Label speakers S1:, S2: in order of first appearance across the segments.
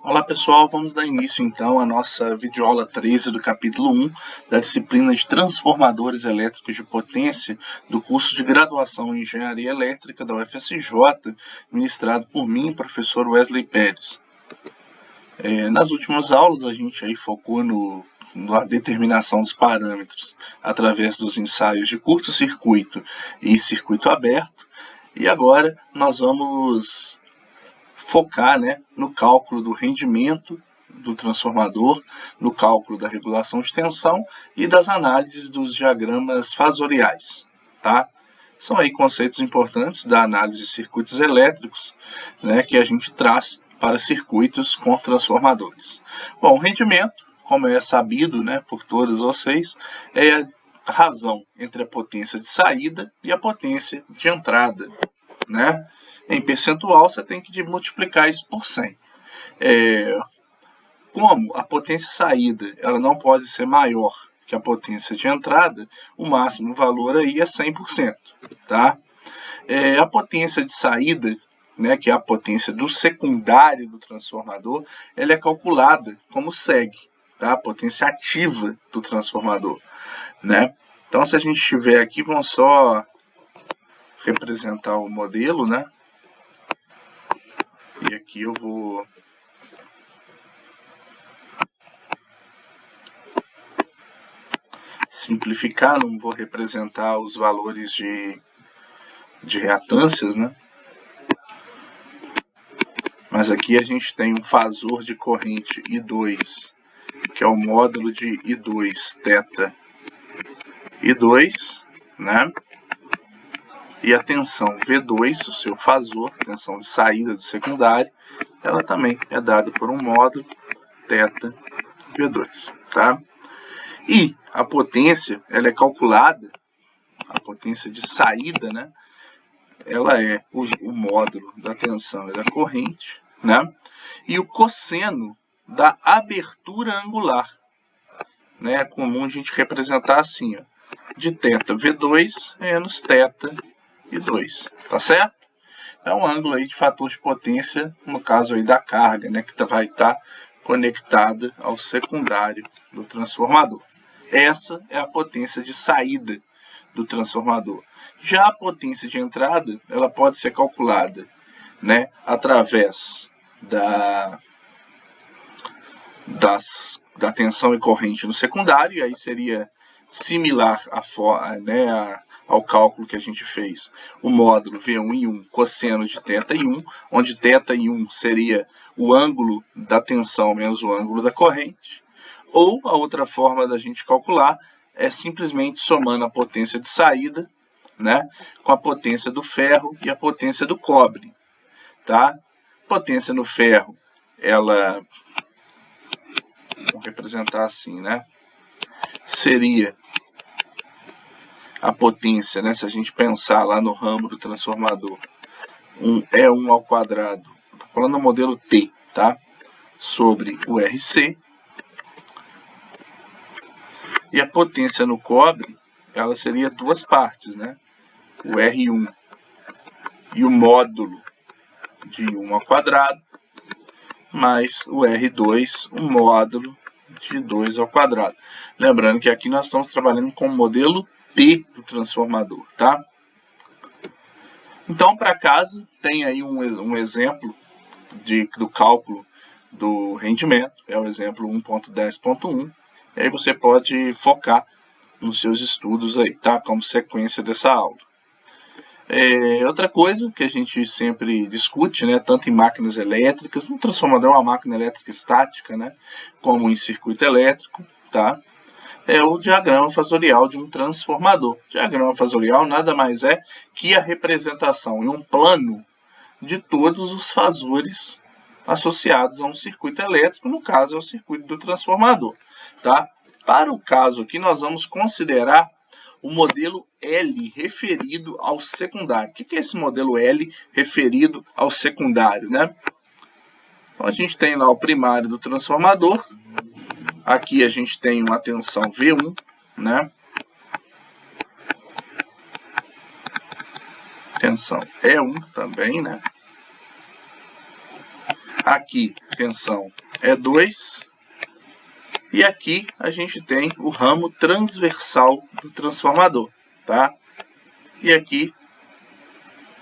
S1: Olá pessoal, vamos dar início então à nossa videoaula 13 do capítulo 1 da disciplina de Transformadores Elétricos de Potência do curso de Graduação em Engenharia Elétrica da UFSJ, ministrado por mim, professor Wesley Pérez. Nas últimas aulas a gente aí focou na determinação dos parâmetros através dos ensaios de curto-circuito e circuito aberto, e agora nós vamos focar no cálculo do rendimento do transformador, no cálculo da regulação de tensão e das análises dos diagramas fasoriais, tá? São aí conceitos importantes da análise de circuitos elétricos, que a gente traz para circuitos com transformadores. Bom, o rendimento, como é sabido por todos vocês, é a razão entre a potência de saída e a potência de entrada, Em percentual, você tem que multiplicar isso por 100. Como a potência saída ela não pode ser maior que a potência de entrada, o máximo valor aí é 100%. Tá? A potência de saída, que é a potência do secundário do transformador, ela é calculada como segue, tá? A potência ativa do transformador. Então, se a gente tiver aqui, vamos só representar o modelo, E aqui eu vou simplificar, não vou representar os valores de reatâncias, Mas aqui a gente tem um fasor de corrente I2, que é o módulo de I2 θ I2, E a tensão V2, o seu fasor, tensão de saída do secundário, ela também é dada por um módulo θ V2, tá? E a potência, ela é calculada, a potência de saída, ela é o módulo da tensão e da corrente, E o cosseno da abertura angular, É comum a gente representar assim, ó, de θ V2 menos θ I2, tá certo? É um ângulo aí de fator de potência, no caso aí da carga, que vai estar conectada ao secundário do transformador. Essa é a potência de saída do transformador. Já a potência de entrada, ela pode ser calculada, através da tensão e corrente no secundário, e aí seria similar ao cálculo que a gente fez, o módulo V1I1 cosseno de θI1, onde θI1 seria o ângulo da tensão menos o ângulo da corrente. Ou a outra forma da gente calcular é simplesmente somando a potência de saída, com a potência do ferro e a potência do cobre, tá? Potência no ferro, ela, vou representar assim, seria a potência, se a gente pensar lá no ramo do transformador, E1 ao quadrado, estou falando do modelo T, tá? Sobre o RC. E a potência no cobre, ela seria duas partes, O R1 e o módulo de 1 ao quadrado, mais o R2, o módulo de 2 ao quadrado. Lembrando que aqui nós estamos trabalhando com o modelo T do transformador, tá? Então, para casa, tem aí um exemplo do cálculo do rendimento, é o exemplo 1.10.1, e aí você pode focar nos seus estudos aí, tá? Como sequência dessa aula. Outra coisa que a gente sempre discute, tanto em máquinas elétricas, no transformador é uma máquina elétrica estática, como em circuito elétrico, tá? É o diagrama fasorial de um transformador. O diagrama fasorial nada mais é que a representação em um plano de todos os fasores associados a um circuito elétrico, no caso é o circuito do transformador, tá? Para o caso aqui, nós vamos considerar o modelo L referido ao secundário. O que é esse modelo L referido ao secundário, Então, a gente tem lá o primário do transformador. Aqui a gente tem uma tensão V1, Tensão E1 também, Aqui, tensão E2. E aqui a gente tem o ramo transversal do transformador, tá? E aqui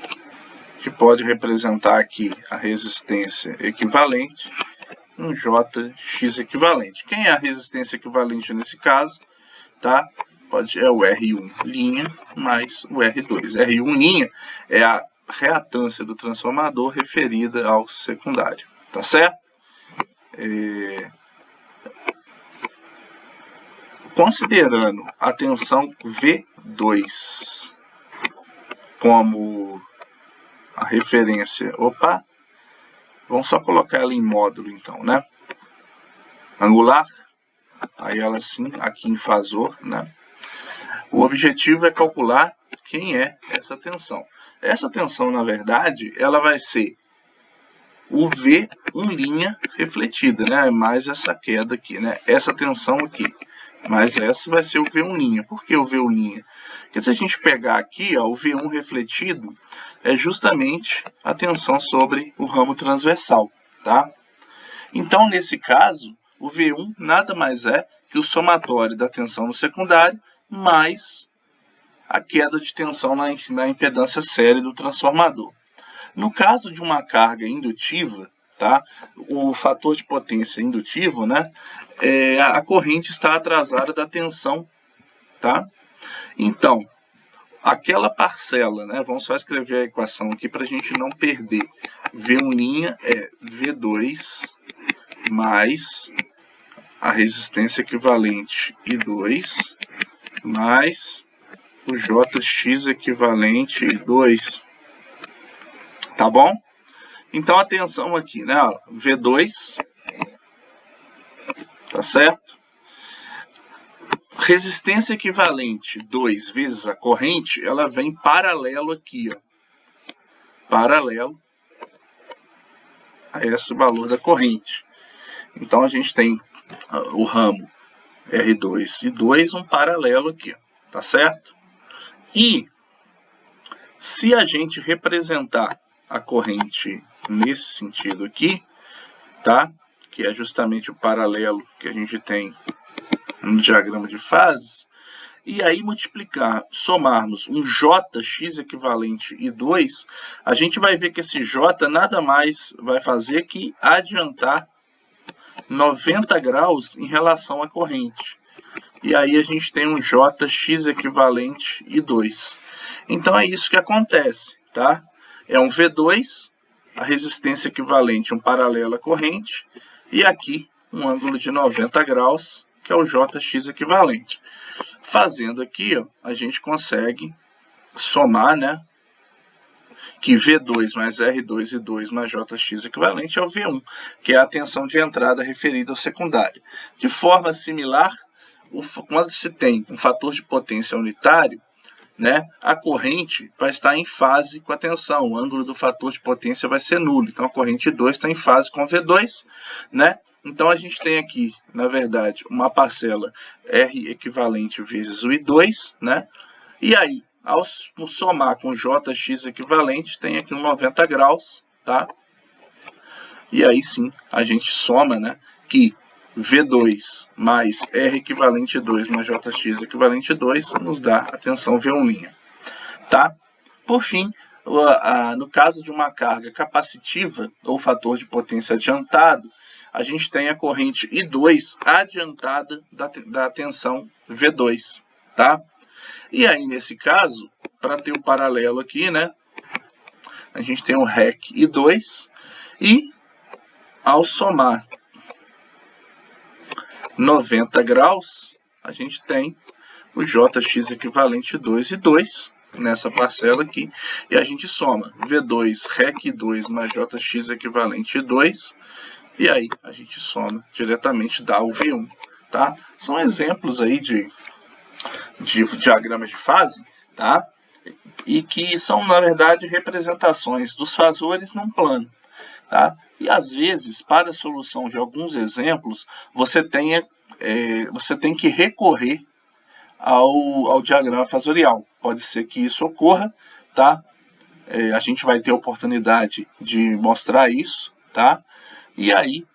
S1: a gente pode representar aqui a resistência equivalente, um JX equivalente. Quem é a resistência equivalente nesse caso? Tá? É o R1' mais o R2. R1' é a reatância do transformador referida ao secundário, tá certo? Considerando a tensão V2 como a referência, vamos só colocar ela em módulo então, né? Angular, aí ela assim, aqui em fasor, né? O objetivo é calcular quem é essa tensão. Essa tensão, na verdade, ela vai ser o V1' refletida, né? Mais essa queda aqui, né? Essa tensão aqui. Mas essa vai ser o V1'. Por que o V1'? Porque se a gente pegar aqui, ó, o V1 refletido é justamente a tensão sobre o ramo transversal, tá? Então, nesse caso, o V1 nada mais é que o somatório da tensão no secundário mais a queda de tensão na impedância série do transformador. No caso de uma carga indutiva, tá? O fator de potência indutivo, né? A corrente está atrasada da tensão, tá? Então, aquela parcela, né? Vamos só escrever a equação aqui para a gente não perder. V1' é V2 mais a resistência equivalente I2 mais o JX equivalente I2. Tá bom? Então, a tensão aqui, né? V2, tá certo? Resistência equivalente 2 vezes a corrente, ela vem paralelo aqui, ó. Paralelo a esse valor da corrente. Então, a gente tem o ramo R2 e 2, um paralelo aqui, ó, tá certo? E se a gente representar a corrente nesse sentido aqui, tá? Que é justamente o paralelo que a gente tem no diagrama de fases, e aí somarmos um JX equivalente I2, a gente vai ver que esse J nada mais vai fazer que adiantar 90 graus em relação à corrente. E aí a gente tem um JX equivalente I2. Então é isso que acontece, tá? É um V2, a resistência equivalente, um paralelo à corrente, e aqui um ângulo de 90 graus, que é o JX equivalente. Fazendo aqui, ó, a gente consegue somar, né? Que V2 mais R2 e 2 mais JX equivalente é o V1, que é a tensão de entrada referida ao secundário. De forma similar, quando se tem um fator de potência unitário, né, a corrente vai estar em fase com a tensão, o ângulo do fator de potência vai ser nulo. Então, a corrente 2 está em fase com V2, né? Então, a gente tem aqui, na verdade, uma parcela R equivalente vezes o I2, né? E aí, ao somar com JX equivalente, tem aqui um 90 graus, tá? E aí sim, a gente soma, né, que V2 mais R equivalente 2 mais JX equivalente 2 nos dá a tensão V1', tá? Por fim, no caso de uma carga capacitiva ou fator de potência adiantado, a gente tem a corrente I2 adiantada da tensão V2, tá? E aí, nesse caso, para ter o paralelo aqui, né, a gente tem o REC I2 e, ao somar 90 graus, a gente tem o JX equivalente 2 e 2 nessa parcela aqui, e a gente soma V2 REC 2 mais JX equivalente 2, e aí a gente soma diretamente, dá o V1, tá? São exemplos aí de diagramas de fase, tá? E que são, na verdade, representações dos fasores num plano, tá? E às vezes, para a solução de alguns exemplos, você tem que recorrer ao diagrama fasorial. Pode ser que isso ocorra, tá? A gente vai ter a oportunidade de mostrar isso, tá? E aí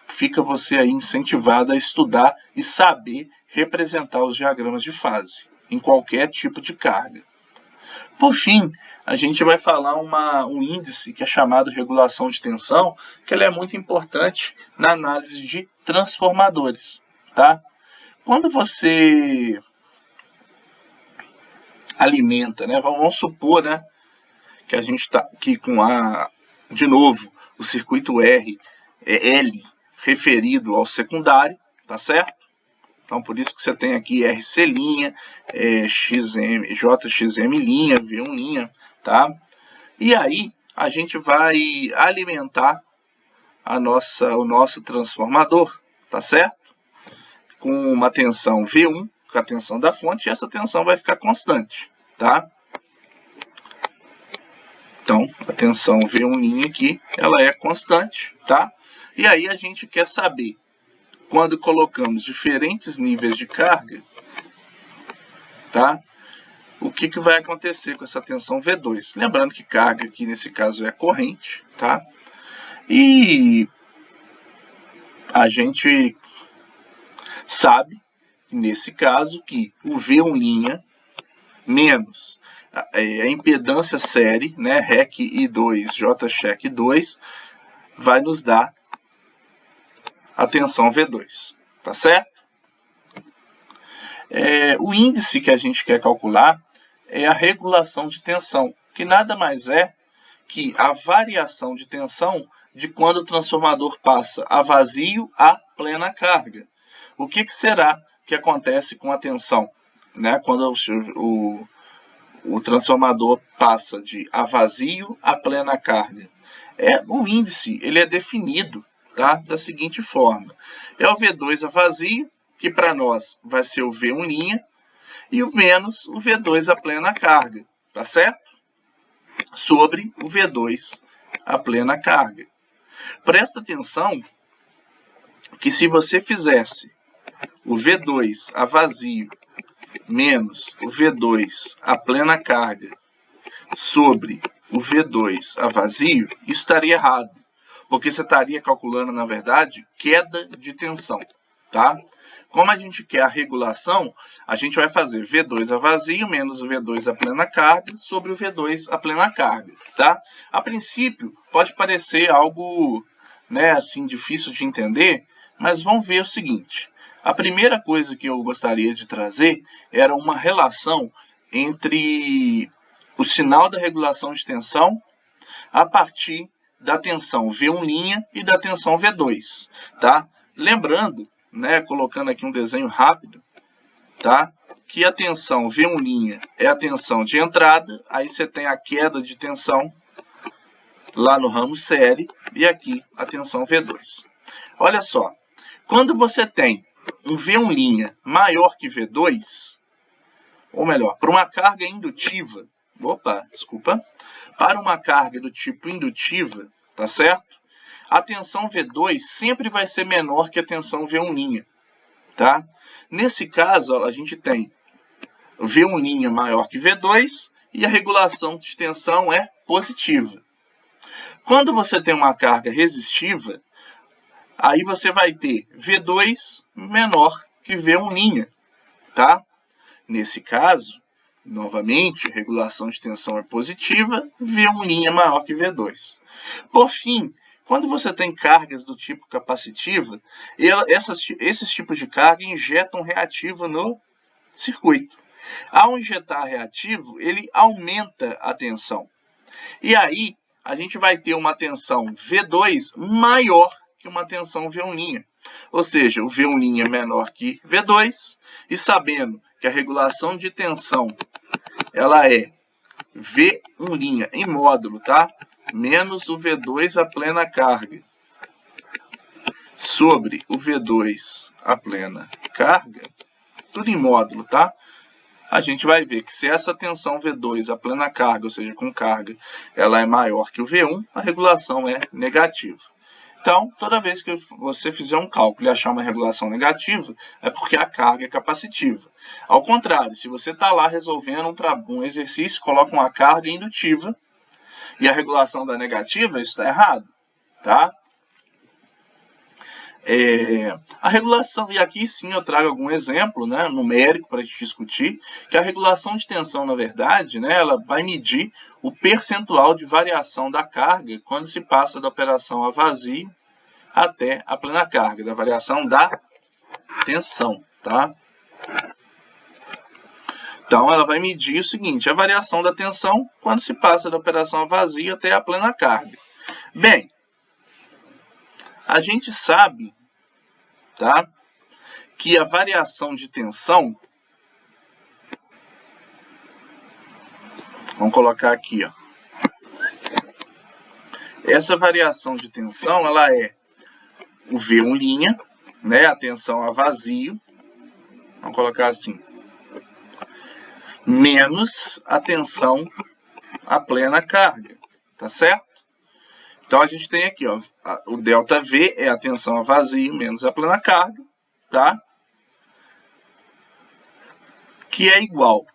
S1: fica você aí incentivado a estudar e saber representar os diagramas de fase em qualquer tipo de carga. Por fim, a gente vai falar um índice que é chamado regulação de tensão, que ele é muito importante na análise de transformadores, tá? Quando você alimenta, né? Vamos supor, né, que a gente está aqui com de novo, o circuito L referido ao secundário, tá certo? Então, por isso que você tem aqui RC', XM, JXM', V1', tá? E aí, a gente vai alimentar o nosso transformador, tá certo? Com uma tensão V1, com a tensão da fonte, e essa tensão vai ficar constante, tá? Então, a tensão V1' aqui, ela é constante, tá? E aí a gente quer saber, quando colocamos diferentes níveis de carga, tá? O que vai acontecer com essa tensão V2? Lembrando que carga aqui nesse caso é corrente, tá? E a gente sabe, nesse caso, que o V1' menos a impedância série, né, REC I2, JCheck 2, vai nos dar a tensão V2, tá certo? O índice que a gente quer calcular é a regulação de tensão, que nada mais é que a variação de tensão de quando o transformador passa a vazio a plena carga. O que será que acontece com a tensão, né, quando o transformador passa de a vazio a plena carga? O índice ele é definido, tá, da seguinte forma: é o V2 a vazio, que para nós vai ser o V1', e o menos o V2 a plena carga, tá certo? Sobre o V2 a plena carga. Presta atenção que se você fizesse o V2 a vazio menos o V2 a plena carga sobre o V2 a vazio, isso estaria errado, porque você estaria calculando, na verdade, queda de tensão, tá? Como a gente quer a regulação, a gente vai fazer V2 a vazio menos o V2 a plena carga sobre o V2 a plena carga, tá? A princípio, pode parecer algo, né, assim, difícil de entender, mas vamos ver o seguinte. A primeira coisa que eu gostaria de trazer era uma relação entre o sinal da regulação de tensão a partir da tensão V1' e da tensão V2, tá? Lembrando, né, colocando aqui um desenho rápido, tá, que a tensão V1' é a tensão de entrada, aí você tem a queda de tensão lá no ramo série, e aqui a tensão V2. Olha só, quando você tem um V1' maior que V2, ou melhor, para uma carga indutiva, para uma carga do tipo indutiva, tá certo? A tensão V2 sempre vai ser menor que a tensão V1', tá? Nesse caso, a gente tem V1' maior que V2 e a regulação de tensão é positiva. Quando você tem uma carga resistiva, aí você vai ter V2 menor que V1', tá? Nesse caso, novamente, regulação de tensão é positiva, V1' maior que V2. Por fim, quando você tem cargas do tipo capacitiva, esses tipos de carga injetam reativo no circuito. Ao injetar reativo, ele aumenta a tensão. E aí, a gente vai ter uma tensão V2 maior que uma tensão V1'. Ou seja, o V1' é menor que V2, e sabendo que a regulação de tensão ela é V1' em módulo, tá? Menos o V2 a plena carga sobre o V2 a plena carga, tudo em módulo, tá? A gente vai ver que se essa tensão V2 a plena carga, ou seja, com carga, ela é maior que o V1, a regulação é negativa. Então, toda vez que você fizer um cálculo e achar uma regulação negativa, é porque a carga é capacitiva. Ao contrário, se você está lá resolvendo um exercício, coloca uma carga indutiva e a regulação da negativa, isso está errado, tá? A regulação, e aqui sim eu trago algum exemplo, né, numérico para a gente discutir, que a regulação de tensão, na verdade, né, ela vai medir o percentual de variação da carga quando se passa da operação a vazio até a plena carga, da variação da tensão, tá? Então, ela vai medir o seguinte, a variação da tensão quando se passa da operação a vazio até a plena carga. Bem, a gente sabe, tá, que a variação de tensão, vamos colocar aqui, ó. Essa variação de tensão, ela é o V1', né, a tensão a vazio, vamos colocar assim, menos a tensão a plena carga, tá certo? Então, a gente tem aqui, ó, o ΔV é a tensão a vazio menos a plena carga, tá? Que é igual.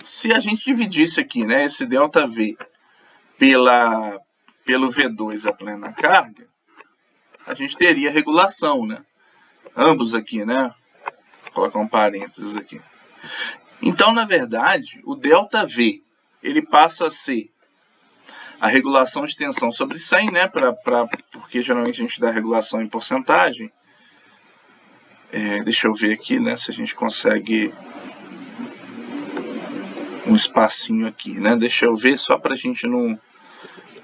S1: Se a gente dividisse aqui, né, esse ΔV pelo V2 a plena carga, a gente teria regulação, né? Ambos aqui, né? Vou colocar um parênteses aqui. Então, na verdade, o ΔV, ele passa a ser a regulação de tensão sobre 100, né? Porque geralmente a gente dá a regulação em porcentagem. Deixa eu ver aqui, né? Se a gente consegue um espacinho aqui, né? Deixa eu ver só para a gente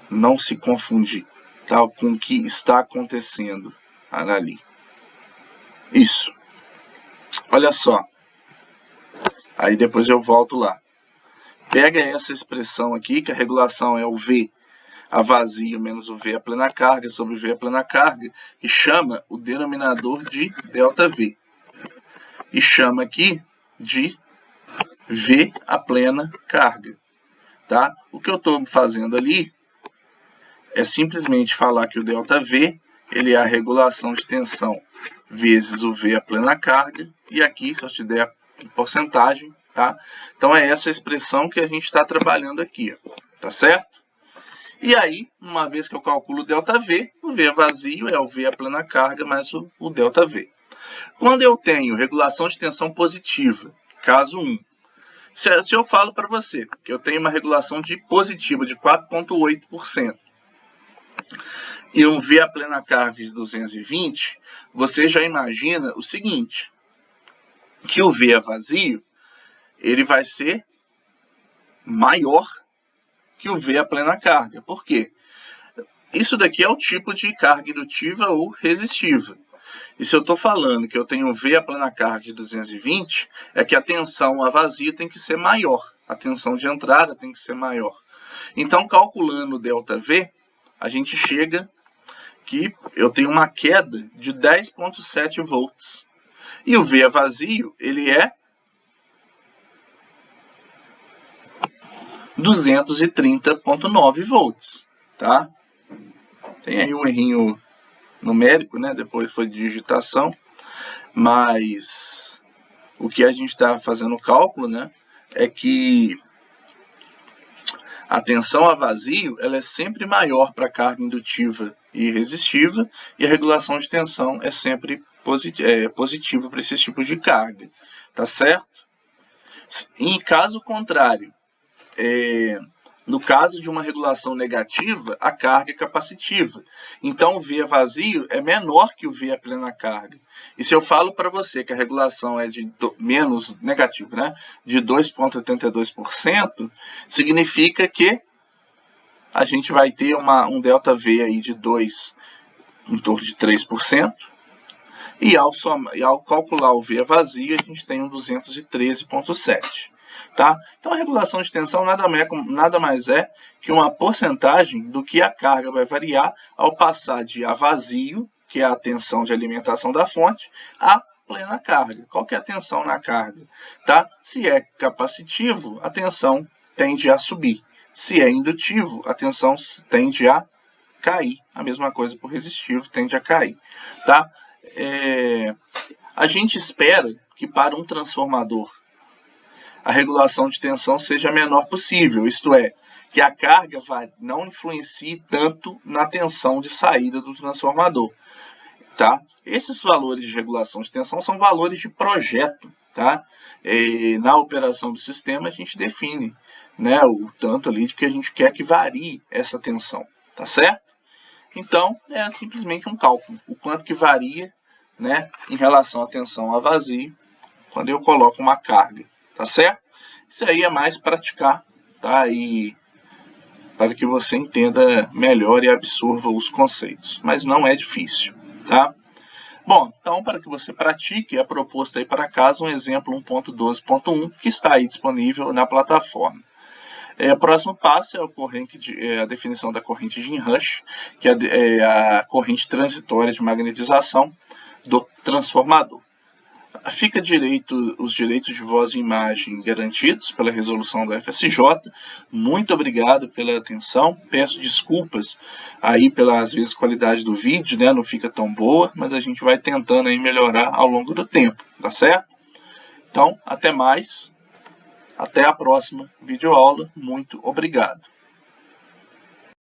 S1: não se confundir, tá? Com o que está acontecendo ali. Isso. Olha só. Aí depois eu volto lá. Pega essa expressão aqui, que a regulação é o V a vazio menos o V a plena carga sobre V a plena carga, e chama o denominador de ΔV. E chama aqui de V a plena carga. Tá? O que eu estou fazendo ali é simplesmente falar que o ΔV ele é a regulação de tensão vezes o V a plena carga, e aqui, se eu te der a porcentagem, tá? Então, é essa expressão que a gente está trabalhando aqui, ó, tá certo? E aí, uma vez que eu calculo o ΔV, o V vazio é o V a plena carga mais o ΔV. Quando eu tenho regulação de tensão positiva, caso 1, se eu falo para você que eu tenho uma regulação positiva de 4,8%, e um V a plena carga de 220, você já imagina o seguinte, que o V a vazio, ele vai ser maior que o V a plena carga. Por quê? Isso daqui é o tipo de carga indutiva ou resistiva. E se eu estou falando que eu tenho um V a plena carga de 220, é que a tensão a vazio tem que ser maior. A tensão de entrada tem que ser maior. Então, calculando o ΔV, a gente chega que eu tenho uma queda de 10,7 volts. E o V a vazio, ele é 230,9 volts, tá? Tem aí um errinho numérico, né? Depois foi de digitação, mas o que a gente está fazendo o cálculo, né? É que a tensão a vazio, ela é sempre maior para carga indutiva e resistiva, e a regulação de tensão é sempre positiva para esses tipos de carga, tá certo? Em caso contrário, no caso de uma regulação negativa, a carga é capacitiva. Então, o V vazio é menor que o V a plena carga. E se eu falo para você que a regulação é de menos negativo, né, de 2,82%, significa que a gente vai ter um ΔV aí de 2, em torno de 3%. E ao calcular o V vazio, a gente tem um 213,7%. Tá? Então, a regulação de tensão nada mais é que uma porcentagem do que a carga vai variar ao passar de a vazio, que é a tensão de alimentação da fonte, a plena carga. Qual que é a tensão na carga? Tá? Se é capacitivo, a tensão tende a subir. Se é indutivo, a tensão tende a cair. A mesma coisa por resistivo, tende a cair. Tá? A gente espera que para um transformador a regulação de tensão seja a menor possível, isto é, que a carga não influencie tanto na tensão de saída do transformador. tá? Esses valores de regulação de tensão são valores de projeto, tá? Na operação do sistema a gente define, né, o tanto ali de que a gente quer que varie essa tensão, tá certo? Então, é simplesmente um cálculo, o quanto que varia, né, em relação à tensão a vazio, quando eu coloco uma carga, tá certo? Isso aí é mais praticar, tá? E para que você entenda melhor e absorva os conceitos, mas não é difícil, tá? Bom, então para que você pratique, é proposto aí para casa um exemplo 1.12.1 que está aí disponível na plataforma. O próximo passo é a definição da corrente de Rush, que é a corrente transitória de magnetização do transformador. Fica os direitos de voz e imagem garantidos pela resolução do FSJ. Muito obrigado pela atenção. Peço desculpas aí pela, às vezes, qualidade do vídeo, né? Não fica tão boa, mas a gente vai tentando aí melhorar ao longo do tempo, tá certo? Então, até mais. Até a próxima videoaula. Muito obrigado.